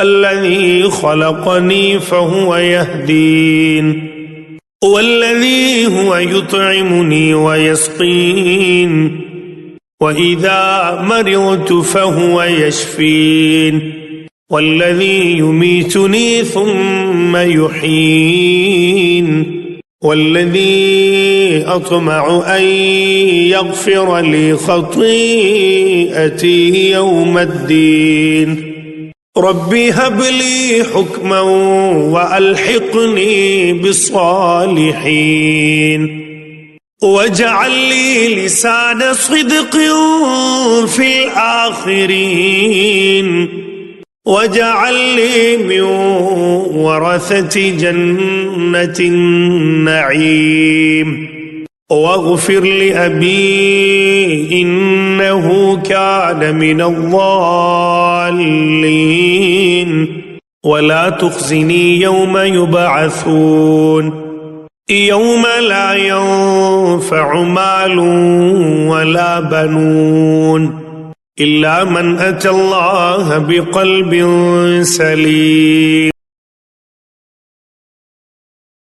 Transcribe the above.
الذي خلقني فهو يهدين والذي هو يطعمني ويسقين وإذا مرضت فهو يشفين والذي يميتني ثم يحيين والذي أطمع أن يغفر لي خطيئتي يوم الدين رب هب لي حكما وألحقني بالصالحين واجعل لي لسان صدق في الآخرين واجعل لي من ورثة جنة النعيم واغفر لأبي إنه كان من الضالين ولا تخزني يوم يبعثون يوم لا ينفع مال ولا بنون إلا من أتى الله بقلب سليم